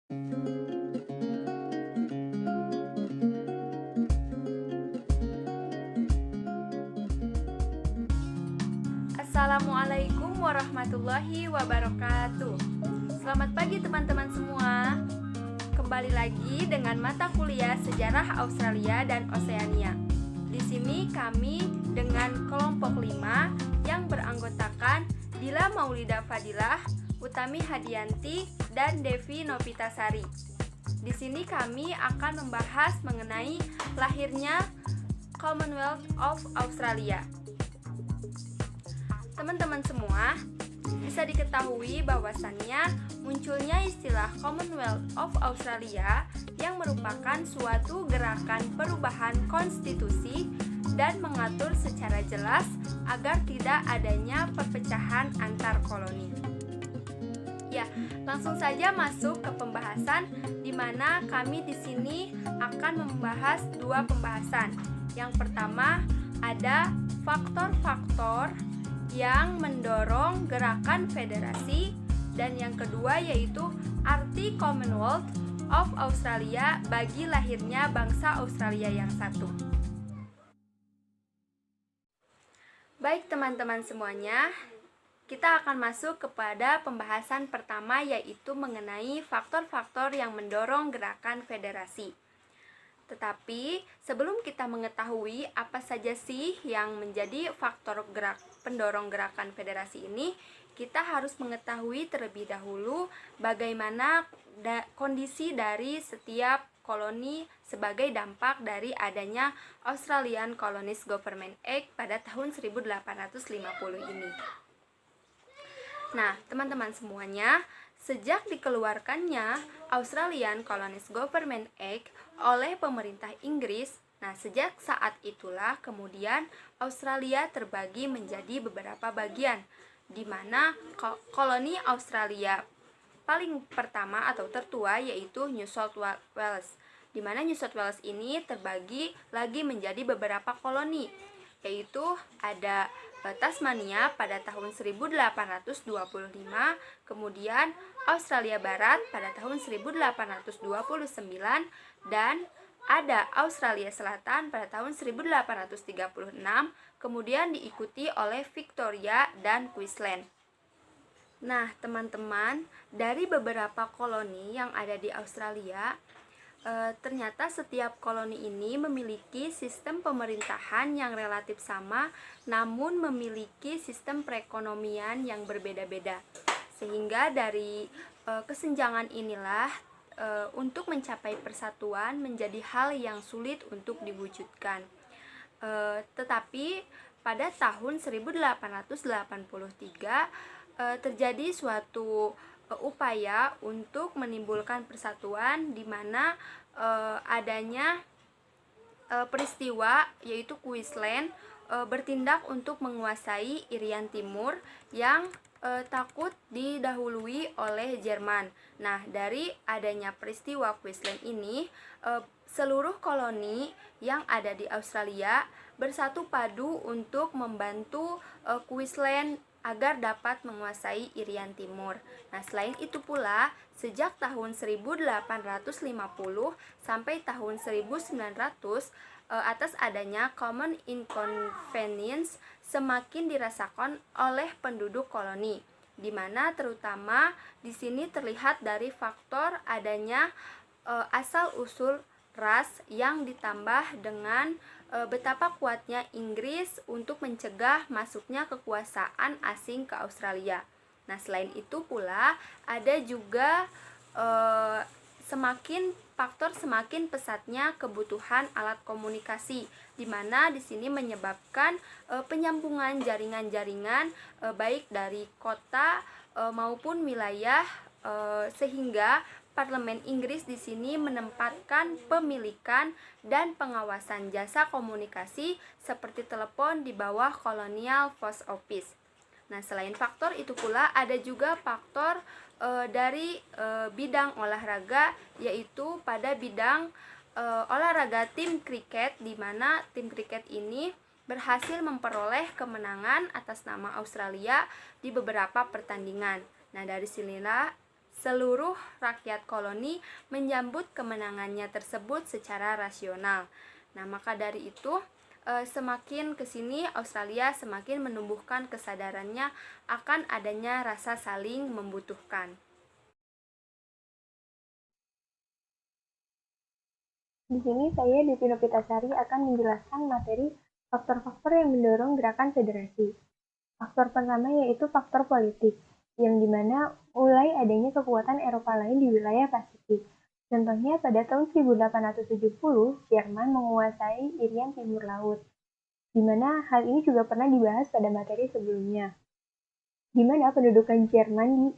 Assalamualaikum warahmatullahi wabarakatuh. Selamat pagi teman-teman semua. Kembali lagi dengan mata kuliah Sejarah Australia dan Oseania. Di sini kami dengan kelompok 5 yang beranggotakan Dila Maulida Fadilah, Utami Hadianti, dan Devi Novitasari. Di sini kami akan membahas mengenai lahirnya Commonwealth of Australia. Teman-teman semua, bisa diketahui bahwasannya munculnya istilah Commonwealth of Australia yang merupakan suatu gerakan perubahan konstitusi dan mengatur secara jelas agar tidak adanya perpecahan antar koloni. Ya, langsung saja masuk ke pembahasan di mana kami di sini akan membahas dua pembahasan. Yang pertama ada faktor-faktor yang mendorong gerakan federasi, dan yang kedua yaitu arti Commonwealth of Australia bagi lahirnya bangsa Australia yang satu. Baik teman-teman semuanya, kita akan masuk kepada pembahasan pertama yaitu mengenai faktor-faktor yang mendorong gerakan federasi. Tetapi sebelum kita mengetahui apa saja sih yang menjadi faktor pendorong gerakan federasi ini, kita harus mengetahui terlebih dahulu bagaimana kondisi dari setiap koloni sebagai dampak dari adanya Australian Colonies Government Act pada tahun 1850 ini. Nah, teman-teman semuanya, sejak dikeluarkannya Australian Colonies Government Act oleh pemerintah Inggris, nah sejak saat itulah kemudian Australia terbagi menjadi beberapa bagian, di mana koloni Australia paling pertama atau tertua yaitu New South Wales, di mana New South Wales ini terbagi lagi menjadi beberapa koloni, yaitu ada Tasmania pada tahun 1825, kemudian Australia Barat pada tahun 1829, dan ada Australia Selatan pada tahun 1836, kemudian diikuti oleh Victoria dan Queensland. Nah, teman-teman, dari beberapa koloni yang ada di Australia, ternyata setiap koloni ini memiliki sistem pemerintahan yang relatif sama, namun memiliki sistem perekonomian yang berbeda-beda. Sehingga dari kesenjangan inilah untuk mencapai persatuan menjadi hal yang sulit untuk diwujudkan. Tetapi pada tahun 1883 terjadi suatu upaya untuk menimbulkan persatuan, di mana adanya peristiwa yaitu Queensland bertindak untuk menguasai Irian Timur yang takut didahului oleh Jerman. Nah, dari adanya peristiwa Queensland ini, seluruh koloni yang ada di Australia bersatu padu untuk membantu Queensland agar dapat menguasai Irian Timur. Nah, selain itu pula, sejak tahun 1850 sampai tahun 1900, atas adanya common inconvenience semakin dirasakan oleh penduduk koloni, di mana terutama di sini terlihat dari faktor adanya asal-usul ras yang ditambah dengan betapa kuatnya Inggris untuk mencegah masuknya kekuasaan asing ke Australia. Nah, selain itu pula ada juga semakin pesatnya kebutuhan alat komunikasi, di mana di sini menyebabkan penyambungan jaringan-jaringan baik dari kota maupun wilayah, sehingga Parlemen Inggris di sini menempatkan pemilikan dan pengawasan jasa komunikasi seperti telepon di bawah Colonial Post Office. Nah, selain faktor itu pula ada juga faktor dari bidang olahraga, yaitu pada bidang olahraga tim kriket, di mana tim kriket ini berhasil memperoleh kemenangan atas nama Australia di beberapa pertandingan. Nah, dari sinilah Seluruh rakyat koloni menyambut kemenangannya tersebut secara rasional. Nah, maka dari itu semakin kesini Australia semakin menumbuhkan kesadarannya akan adanya rasa saling membutuhkan. Di sini saya, Devina Pitasari, akan menjelaskan materi faktor-faktor yang mendorong gerakan federasi. Faktor pertama yaitu faktor politik, yang dimana mulai adanya kekuatan Eropa lain di wilayah Pasifik. Contohnya pada tahun 1870, Jerman menguasai Irian Timur Laut, di mana hal ini juga pernah dibahas pada materi sebelumnya, di mana pendudukan Jerman di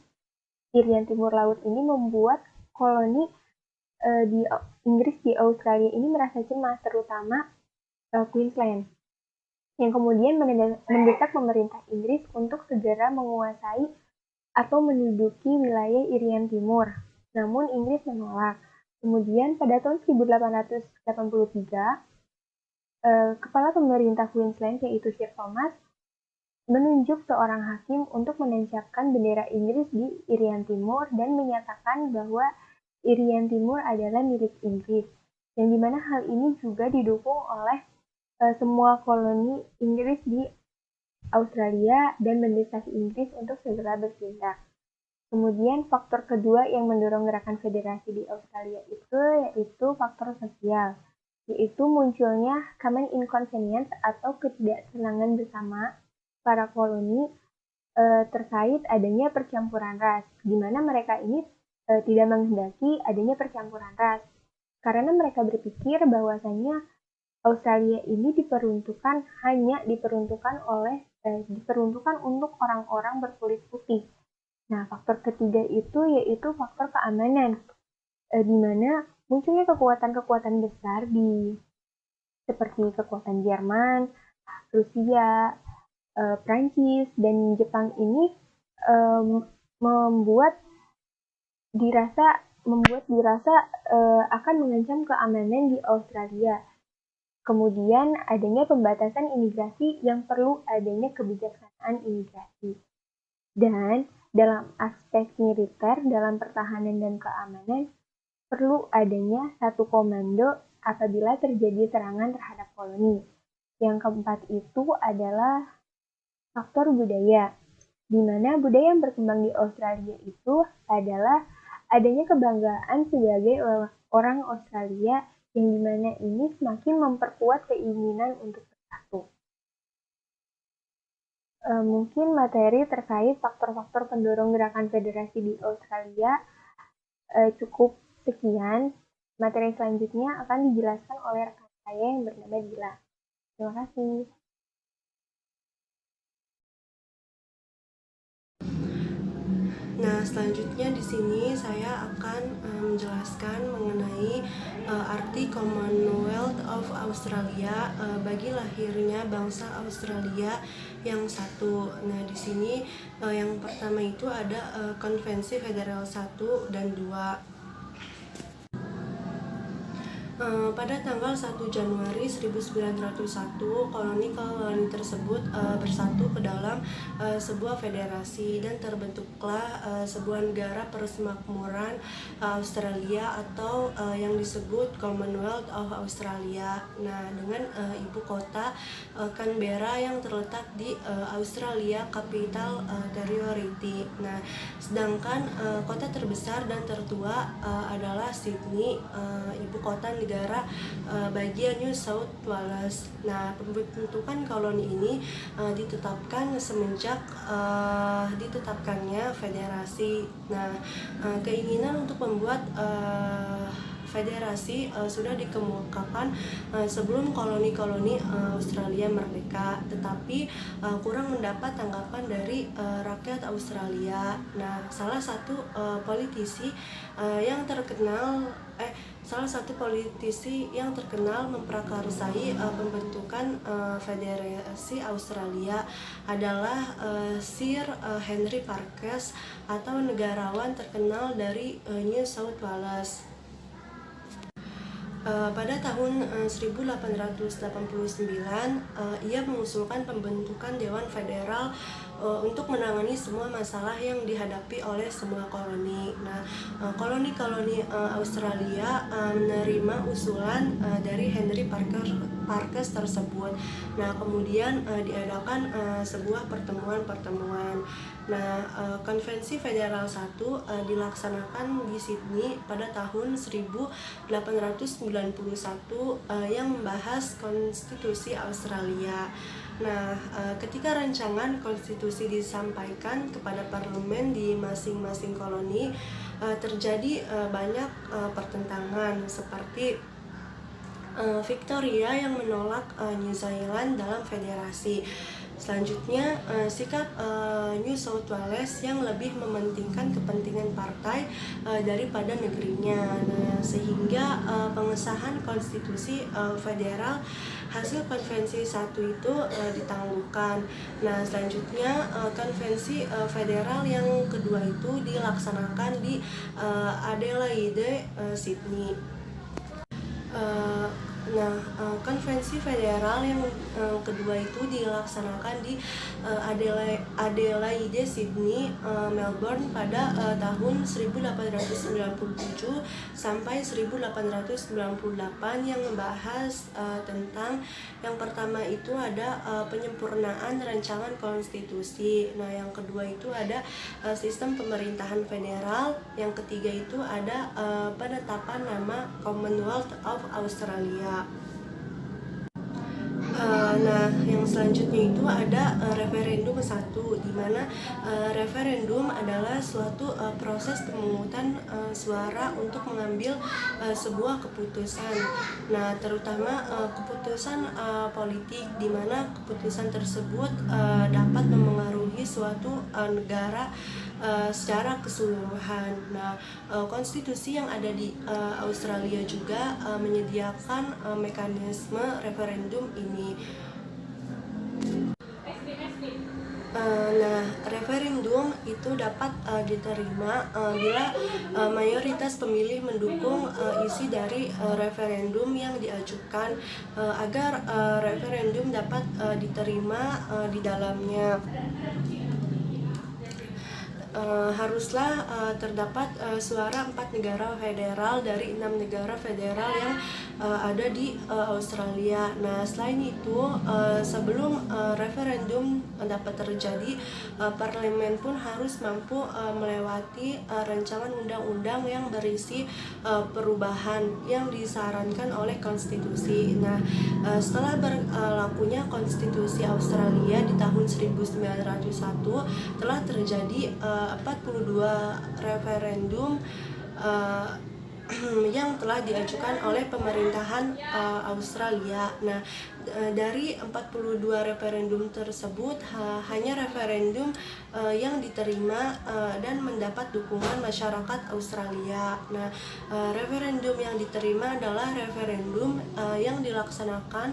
Irian Timur Laut ini membuat koloni di Inggris di Australia ini merasa cemas, terutama Queensland, yang kemudian mendesak pemerintah Inggris untuk segera menguasai atau menduduki wilayah Irian Timur. Namun Inggris menolak. Kemudian pada tahun 1883, kepala pemerintah Queensland yaitu Sir Thomas menunjuk seorang hakim untuk menancapkan bendera Inggris di Irian Timur dan menyatakan bahwa Irian Timur adalah milik Inggris, yang dimana hal ini juga didukung oleh semua koloni Inggris di Australia dan mendesak Inggris untuk segera bertindak. Kemudian faktor kedua yang mendorong gerakan federasi di Australia itu yaitu faktor sosial, yaitu munculnya common inconvenience atau ketidaksenangan bersama para koloni terkait adanya percampuran ras, di mana mereka ini tidak menghendaki adanya percampuran ras, karena mereka berpikir bahwasanya Australia ini diperuntukkan untuk orang-orang berkulit putih. Nah, faktor ketiga itu yaitu faktor keamanan, di mana munculnya kekuatan-kekuatan besar seperti kekuatan Jerman, Rusia, Prancis, dan Jepang ini membuat dirasa akan mengancam keamanan di Australia. Kemudian adanya pembatasan imigrasi yang perlu adanya kebijaksanaan imigrasi. Dan dalam aspek militer, dalam pertahanan dan keamanan, perlu adanya satu komando apabila terjadi serangan terhadap koloni. Yang keempat itu adalah faktor budaya, di mana budaya yang berkembang di Australia itu adalah adanya kebanggaan sebagai orang Australia, yang dimana ini semakin memperkuat keinginan untuk bersatu. Mungkin materi terkait faktor-faktor pendorong gerakan federasi di Australia cukup sekian. Materi selanjutnya akan dijelaskan oleh rekan saya yang bernama Dila. Terima kasih. Nah, selanjutnya di sini saya akan menjelaskan mengenai arti Commonwealth of Australia bagi lahirnya bangsa Australia yang satu. Nah, di sini yang pertama itu ada Konvensi Federal 1 dan 2. Pada tanggal 1 Januari 1901, koloni-koloni tersebut bersatu ke dalam sebuah federasi dan terbentuklah sebuah negara persemakmuran Australia atau yang disebut Commonwealth of Australia. Nah, dengan ibu kota Canberra yang terletak di Australia Capital Territory. Nah, sedangkan kota terbesar dan tertua adalah Sydney, ibu kota negara bagian New South Wales. Nah, pembentukan koloni ini ditetapkan semenjak ditetapkannya federasi. Nah, keinginan untuk membuat federasi sudah dikemukakan sebelum koloni-koloni Australia merdeka, tetapi kurang mendapat tanggapan dari rakyat Australia. Nah, salah satu politisi yang terkenal memprakarsai pembentukan federasi Australia adalah Sir Henry Parkes, atau negarawan terkenal dari New South Wales. Pada tahun 1889, ia mengusulkan pembentukan Dewan Federal untuk menangani semua masalah yang dihadapi oleh semua koloni. Nah, koloni-koloni Australia menerima usulan dari Henry Parkes tersebut. Nah, kemudian diadakan sebuah pertemuan-pertemuan. Nah, Konvensi Federal 1 dilaksanakan di Sydney pada tahun 1891 yang membahas konstitusi Australia. Nah, ketika rancangan konstitusi disampaikan kepada parlemen di masing-masing koloni, terjadi banyak pertentangan seperti Victoria yang menolak New Zealand dalam federasi. Selanjutnya, sikap New South Wales yang lebih mementingkan kepentingan partai daripada negerinya. Nah, sehingga pengesahan konstitusi federal hasil konvensi 1 itu ditangguhkan. Nah, selanjutnya konvensi federal yang kedua itu dilaksanakan di Adelaide, Sydney. Konvensi federal yang kedua itu dilaksanakan di Adelaide, Sydney, Melbourne pada tahun 1897 sampai 1898 yang membahas tentang yang pertama itu ada penyempurnaan rancangan konstitusi. Nah, yang kedua itu ada sistem pemerintahan federal. Yang ketiga itu ada penetapan nama Commonwealth of Australia. Nah, yang selanjutnya itu ada referendum 1, di mana referendum adalah suatu proses pemungutan suara untuk mengambil sebuah keputusan. Nah, terutama keputusan politik, di mana keputusan tersebut dapat memengaruhi suatu negara secara keseluruhan. Nah, konstitusi yang ada di Australia juga menyediakan mekanisme referendum ini. Nah, referendum itu dapat diterima bila mayoritas pemilih mendukung isi dari referendum yang diajukan agar referendum dapat diterima di dalamnya. Haruslah terdapat suara 4 negara federal dari 6 negara federal yang ada di Australia. Nah, selain itu, sebelum referendum dapat terjadi, parlemen pun harus mampu melewati rancangan undang-undang yang berisi perubahan yang disarankan oleh konstitusi. Nah, setelah berlakunya konstitusi Australia di tahun 1901, telah terjadi 42 referendum yang telah diajukan oleh pemerintahan Australia. Nah, dari 42 referendum tersebut hanya referendum yang diterima dan mendapat dukungan masyarakat Australia. Nah, referendum yang diterima adalah referendum yang dilaksanakan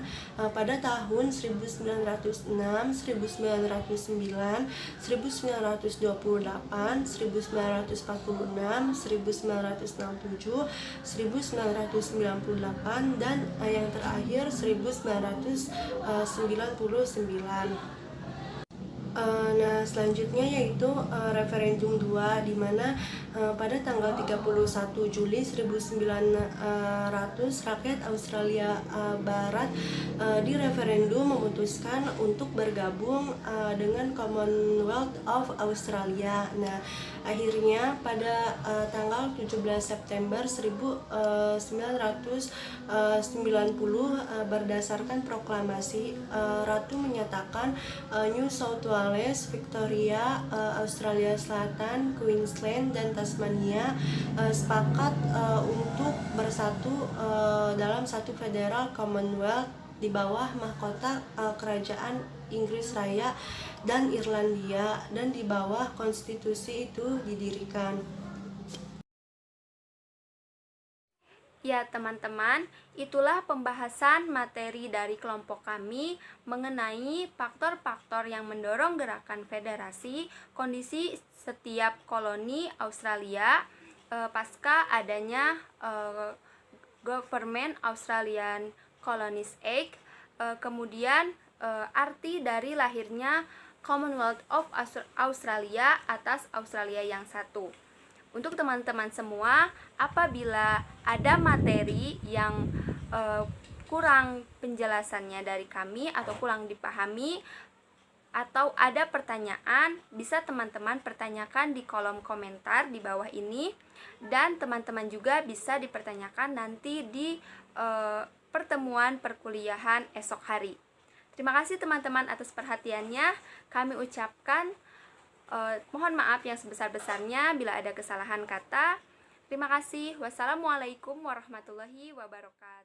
pada tahun 1906, 1909, 1928, 1946, 1967, 1998 dan yang terakhir 1999. Nah, selanjutnya yaitu referendum 2, di mana pada tanggal 31 Juli 1900 rakyat Australia Barat di referendum memutuskan untuk bergabung dengan Commonwealth of Australia. Nah, akhirnya pada tanggal 17 September 1990 berdasarkan proklamasi, Ratu menyatakan New South Wales, Victoria, Australia Selatan, Queensland, dan Tasmania sepakat untuk bersatu dalam satu federal Commonwealth di bawah mahkota kerajaan Inggris Raya dan Irlandia, dan di bawah konstitusi itu didirikan. Ya teman-teman, itulah pembahasan materi dari kelompok kami mengenai faktor-faktor yang mendorong gerakan federasi, kondisi setiap koloni Australia pasca adanya Government Australian Colonies Act, kemudian arti dari lahirnya Commonwealth of Australia atas Australia yang satu. Untuk teman-teman semua, apabila ada materi yang kurang penjelasannya dari kami atau kurang dipahami atau ada pertanyaan, bisa teman-teman pertanyakan di kolom komentar di bawah ini, dan teman-teman juga bisa dipertanyakan nanti di pertemuan perkuliahan esok hari. Terima kasih teman-teman atas perhatiannya. Kami ucapkan mohon maaf yang sebesar-besarnya bila ada kesalahan kata. Terima kasih. Wassalamualaikum warahmatullahi wabarakatuh.